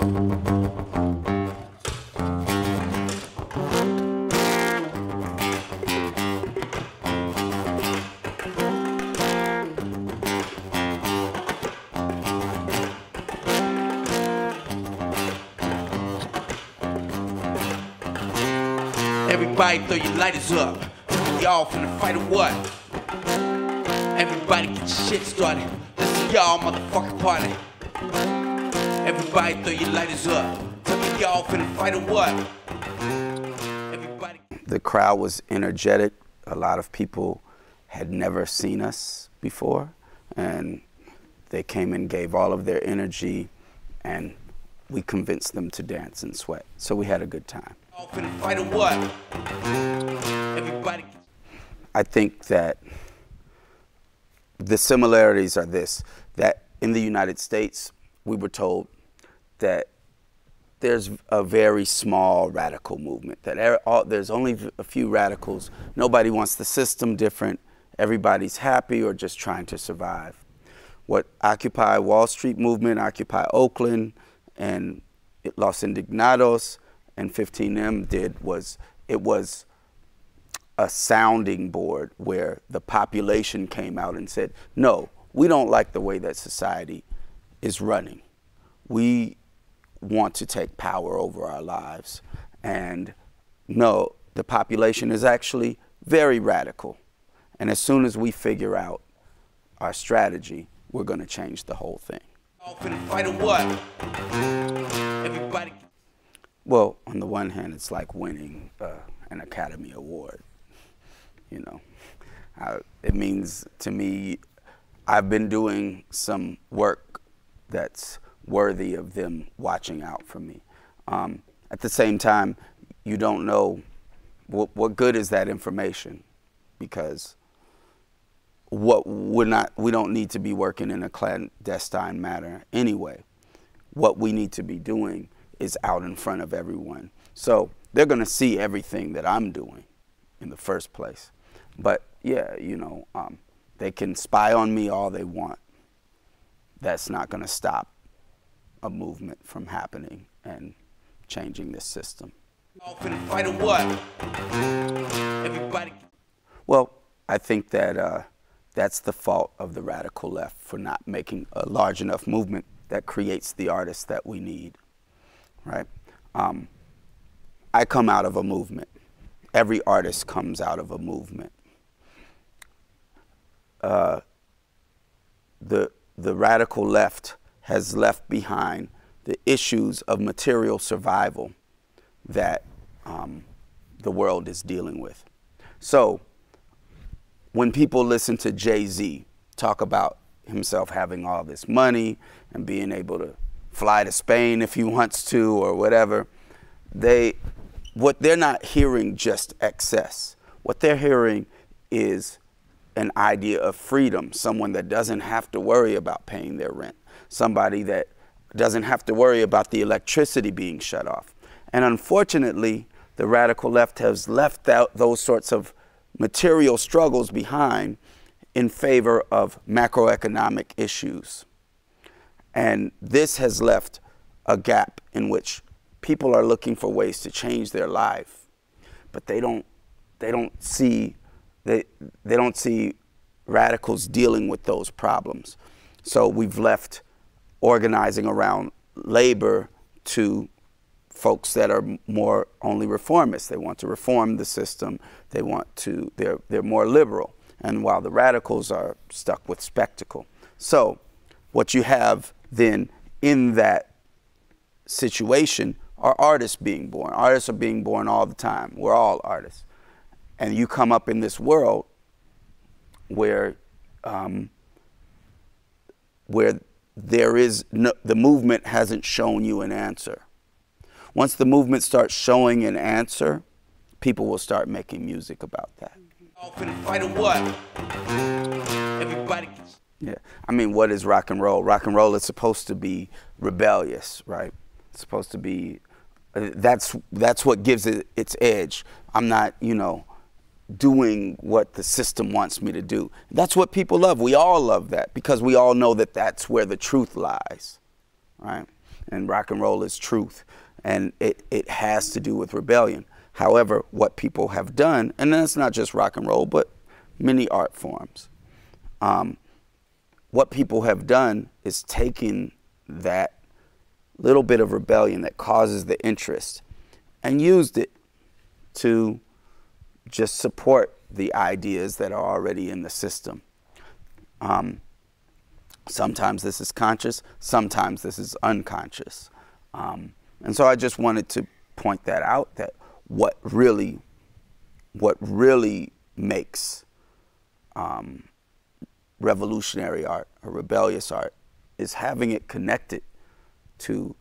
Everybody throw your lighters up. Y'all finna fight or what? Everybody get your shit started. This is y'all motherfucking party. Everybody throw your lighters up. Y'all finna fight or what? Everybody. The crowd was energetic. A lot of people had never seen us before, and they came and gave all of their energy, and we convinced them to dance and sweat. So we had a good time. Fight or what? Everybody. I think that the similarities are this, that in the United States, we were told that there's a very small radical movement, that there's only a few radicals. Nobody wants the system different. Everybody's happy or just trying to survive. What Occupy Wall Street movement, Occupy Oakland, and Los Indignados, and 15M did was, it was a sounding board where the population came out and said, no, we don't like the way that society is running. We want to take power over our lives. And no, the population is actually very radical. And as soon as we figure out our strategy, we're going to change the whole thing. Fight or what? Everybody. Well, on the one hand, it's like winning an Academy Award. You know, it means to me, I've been doing some work that's worthy of them watching out for me. At the same time, you don't know what good is that information, because we don't need to be working in a clandestine manner anyway. What we need to be doing is out in front of everyone. So they're going to see everything that I'm doing in the first place. But yeah, you know, they can spy on me all they want. That's not going to stop a movement from happening and changing this system. Fight or what? Everybody. Well, I think that that's the fault of the radical left for not making a large enough movement that creates the artists that we need. Right? I come out of a movement. Every artist comes out of a movement. The radical left has left behind the issues of material survival that the world is dealing with. So when people listen to Jay-Z talk about himself having all this money and being able to fly to Spain if he wants to or whatever, what they're not hearing just excess. What they're hearing is an idea of freedom, someone that doesn't have to worry about paying their rent, somebody that doesn't have to worry about the electricity being shut off. And unfortunately, the radical left has left out those sorts of material struggles behind in favor of macroeconomic issues. And this has left a gap in which people are looking for ways to change their life, but they don't see radicals dealing with those problems. So we've left organizing around labor to folks that are more only reformists. They want to reform the system. They want to, they're more liberal. And while the radicals are stuck with spectacle. So what you have then in that situation are artists being born. Artists are being born all the time. We're all artists. And you come up in this world where there is no, the movement hasn't shown you an answer. Once the movement starts showing an answer, people will start making music about that. Fight or what? Everybody. Yeah, I mean, what is rock and roll? Rock and roll is supposed to be rebellious, right? It's supposed to be, that's what gives it its edge. I'm not, you know, doing what the system wants me to do. That's what people love. We all love that because we all know that that's where the truth lies, right? and rock and roll is truth, and it has to do with rebellion. However, what people have done, and that's not just rock and roll, but many art forms, what people have done is taken that little bit of rebellion that causes the interest and used it to just support the ideas that are already in the system. Sometimes this is conscious, sometimes this is unconscious. And so I just wanted to point that out, that what really makes revolutionary art or rebellious art is having it connected to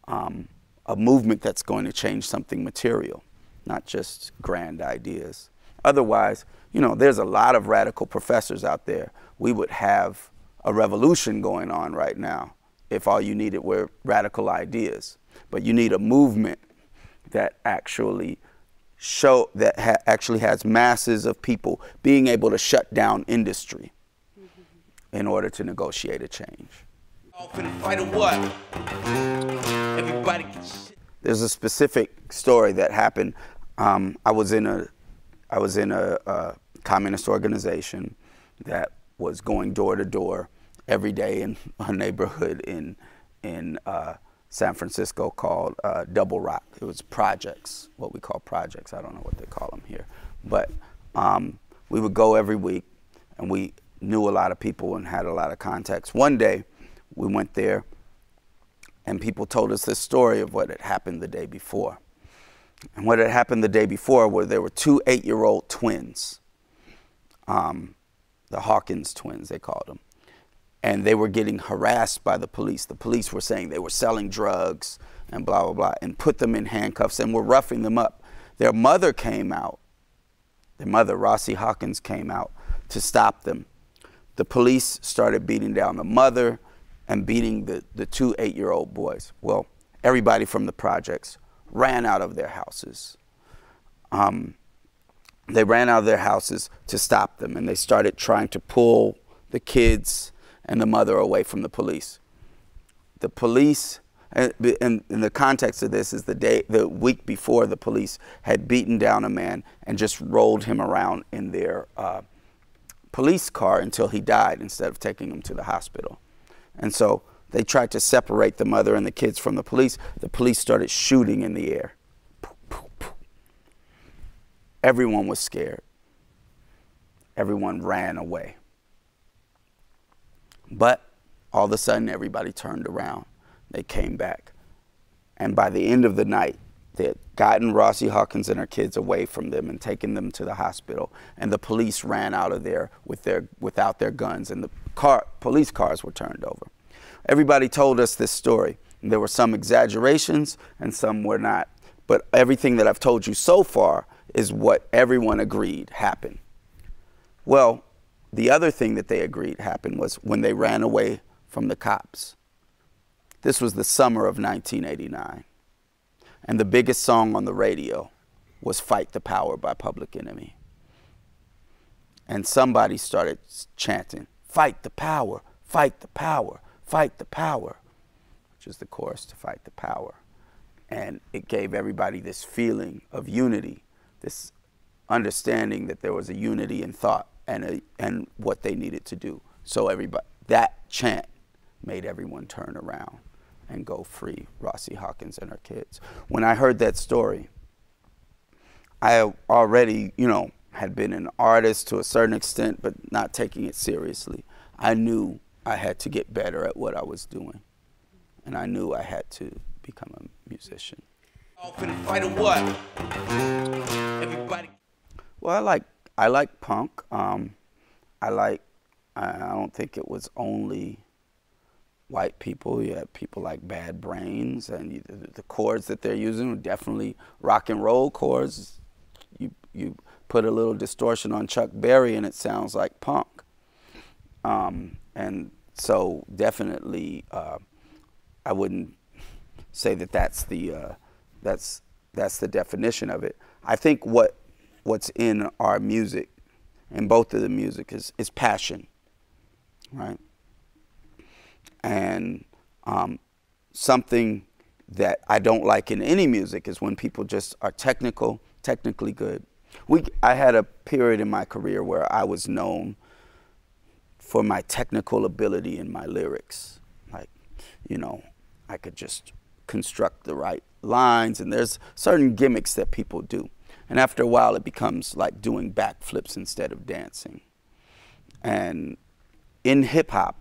a movement that's going to change something material, not just grand ideas. Otherwise, you know, there's a lot of radical professors out there. We would have a revolution going on right now if all you needed were radical ideas. But you need a movement that actually actually has masses of people being able to shut down industry in order to negotiate a change. There's a specific story that happened. I was in a communist organization that was going door to door every day in a neighborhood in San Francisco called Double Rock. It was projects, what we call projects. I don't know what they call them here. But we would go every week, and we knew a lot of people and had a lot of contacts. One day, we went there, and people told us this story of what had happened the day before. And what had happened the day before were there were two 8-year-old twins, the Hawkins twins, they called them. And they were getting harassed by the police. The police were saying they were selling drugs and blah, blah, blah, and put them in handcuffs and were roughing them up. Their mother came out. Their mother, Rossie Hawkins, came out to stop them. The police started beating down the mother and beating the two 8-year-old boys. Well, everybody from the projects ran out of their houses. They ran out of their houses to stop them, and they started trying to pull the kids and the mother away from the police. The police, and in the context of this is the week before, the police had beaten down a man and just rolled him around in their police car until he died instead of taking him to the hospital. And so they tried to separate the mother and the kids from the police. The police started shooting in the air. Everyone was scared. Everyone ran away. But all of a sudden, everybody turned around. They came back. And by the end of the night, they had gotten Rossie Hawkins and her kids away from them and taken them to the hospital. And the police ran out of there without their guns, and the police cars were turned over. Everybody told us this story. And there were some exaggerations and some were not. But everything that I've told you so far is what everyone agreed happened. Well, the other thing that they agreed happened was when they ran away from the cops. This was the summer of 1989. And the biggest song on the radio was Fight the Power by Public Enemy. And somebody started chanting, "Fight the power, fight the power, fight the power," which is the chorus to Fight the Power. And it gave everybody this feeling of unity, this understanding that there was a unity in thought and what they needed to do. So that chant made everyone turn around and go free Rossie Hawkins and her kids. When I heard that story, I already, had been an artist to a certain extent, but not taking it seriously. I knew I had to get better at what I was doing. And I knew I had to become a musician. Well, I like punk. I don't think it was only white people. You had people like Bad Brains, and the chords that they're using were definitely rock and roll chords. You put a little distortion on Chuck Berry and it sounds like punk. And so definitely I wouldn't say that that's the definition of it. I think what's in our music, in both of the music, is passion, right? And something that I don't like in any music is when people just are technically good. I had a period in my career where I was known for my technical ability in my lyrics. Like, you know, I could just construct the right lines, and there's certain gimmicks that people do. And after a while, it becomes like doing backflips instead of dancing. And in hip hop,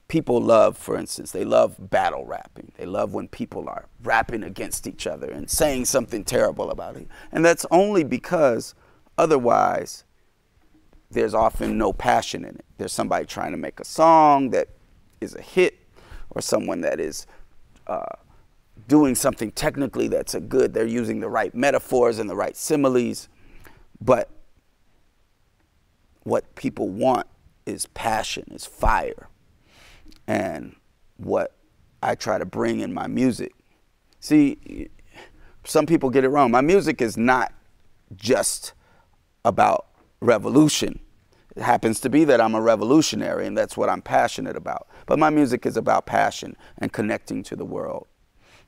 people love, for instance, they love battle rapping. They love when people are rapping against each other and saying something terrible about it. And that's only because otherwise there's often no passion in it. There's somebody trying to make a song that is a hit, or someone that is doing something technically that's they're using the right metaphors and the right similes. But what people want is passion, is fire. And what I try to bring in my music. See, some people get it wrong. My music is not just about revolution. It happens to be that I'm a revolutionary, and that's what I'm passionate about. But my music is about passion and connecting to the world.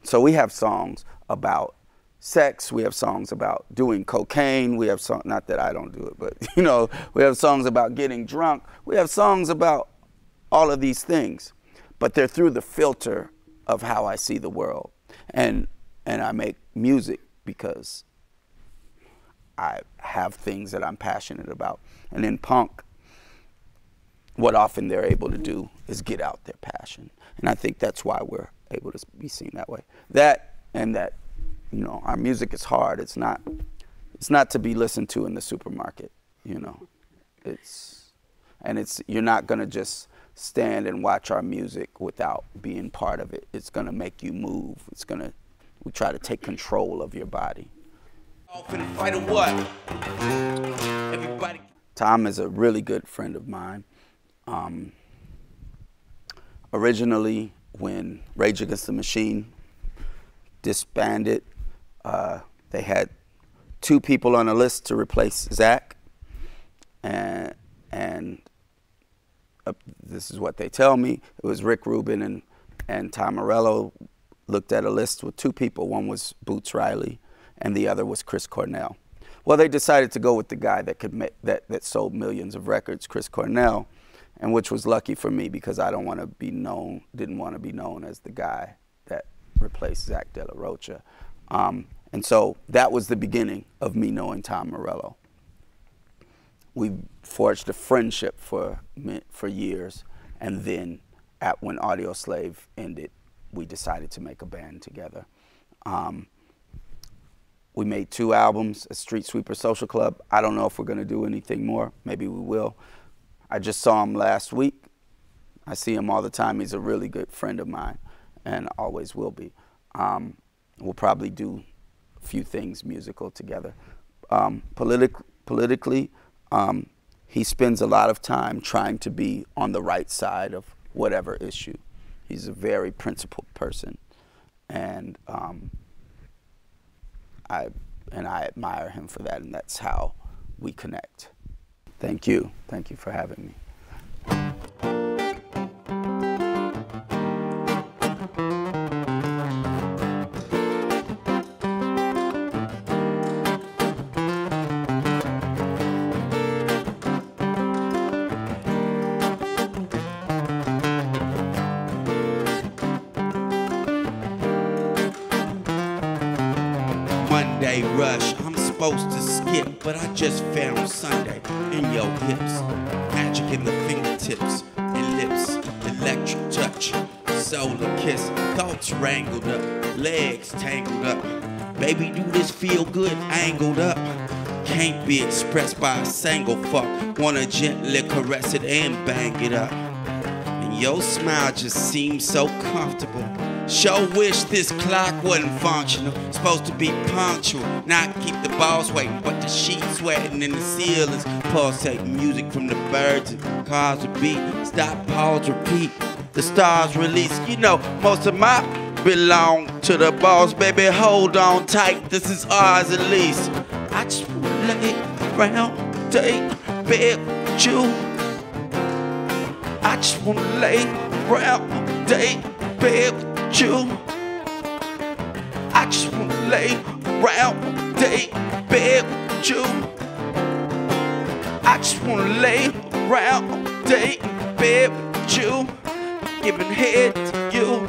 So we have songs about sex. We have songs about doing cocaine. We have songs, not that I don't do it, but you know, we have songs about getting drunk. We have songs about all of these things, but they're through the filter of how I see the world. And I make music because I have things that I'm passionate about. And in punk, what often they're able to do is get out their passion. And I think that's why we're able to be seen that way. That, and that, you know, our music is hard. It's not to be listened to in the supermarket, you know. You're not gonna just stand and watch our music without being part of it. It's gonna make you move. We try to take control of your body. Fight or what? Everybody. Tom is a really good friend of mine. Originally, when Rage Against the Machine disbanded, they had 2 people on a list to replace Zach, and this is what they tell me. It was Rick Rubin and Tom Morello looked at a list with 2 people. One was Boots Riley, and the other was Chris Cornell. Well, they decided to go with the guy that could that sold millions of records, Chris Cornell, and which was lucky for me because I didn't want to be known as the guy that replaced Zach De La Rocha. And so that was the beginning of me knowing Tom Morello. We forged a friendship for years, and then when Audio Slave ended, we decided to make a band together. We made 2 albums, a Street Sweeper Social Club. I don't know if we're gonna do anything more. Maybe we will. I just saw him last week. I see him all the time. He's a really good friend of mine and always will be. We'll probably do a few things musical together. Politically, he spends a lot of time trying to be on the right side of whatever issue. He's a very principled person, and I admire him for that, and that's how we connect. Thank you. Thank you for having me. Monday rush, I'm supposed to skip, but I just found Sunday in your hips. Magic in the fingertips and lips, electric touch, solar kiss, thoughts wrangled up, legs tangled up. Baby, do this feel good angled up? Can't be expressed by a single fuck. Wanna gently caress it and bang it up. And your smile just seems so comfortable. Sure wish this clock wasn't functional. Supposed to be punctual, not keep the balls waiting, but the sheets sweating and the ceilings pulsating. Music from the birds and cars would beat. Stop, pause, repeat. The stars release. You know, most of my belong to the boss. Baby, hold on tight. This is ours at least. I just wanna lay around, take bed with you. I just wanna lay around, take bed with you. you. I just wanna lay around all day in bed with you. I just wanna lay around all day in bed with you, giving head to you.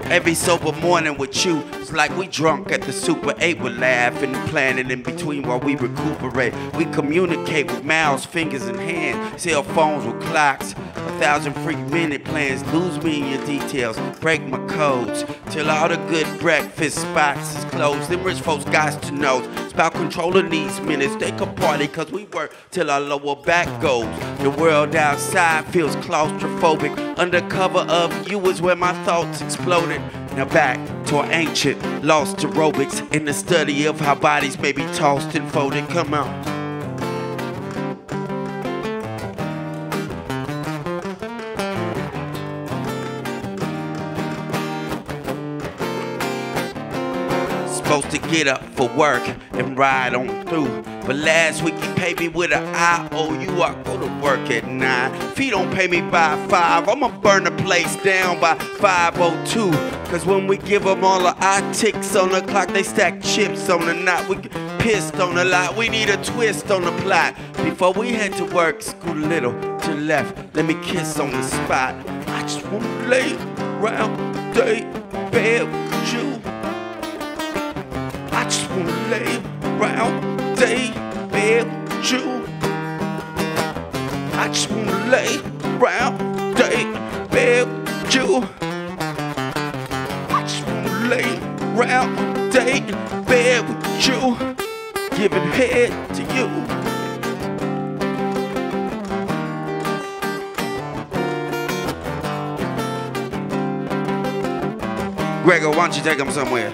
Every sober morning with you, it's like we drunk at the Super 8. We're laughing and planning in between while we recuperate. We communicate with mouths, fingers, and hands. Cell phones with clocks. 1,000 free minute plans. Lose me in your details. Break my codes. Till all the good breakfast spots is closed. Them rich folks got to know. It's about controlling these minutes. They can party cause we work till our lower back goes. The world outside feels claustrophobic. Under cover of you is where my thoughts exploded. Now back to our ancient lost aerobics in the study of how bodies may be tossed and folded. Come on. Supposed to get up for work and ride on through, but last week you paid me with an IOU. I go to work at 9. If he don't pay me by 5, I'ma burn the place down by 5:02. Cause when we give them all of our ticks on the clock, they stack chips on the knot. We get pissed on the lot. We need a twist on the plot. Before we head to work, scoot a little to the left. Let me kiss on the spot. I just wanna lay around all day in bed with you. I just wanna lay around all day in bed with you. I just wanna lay around all day in bed with you. I just wanna lay around all day in bed with you, giving head to you. Gregor, why don't you take him somewhere?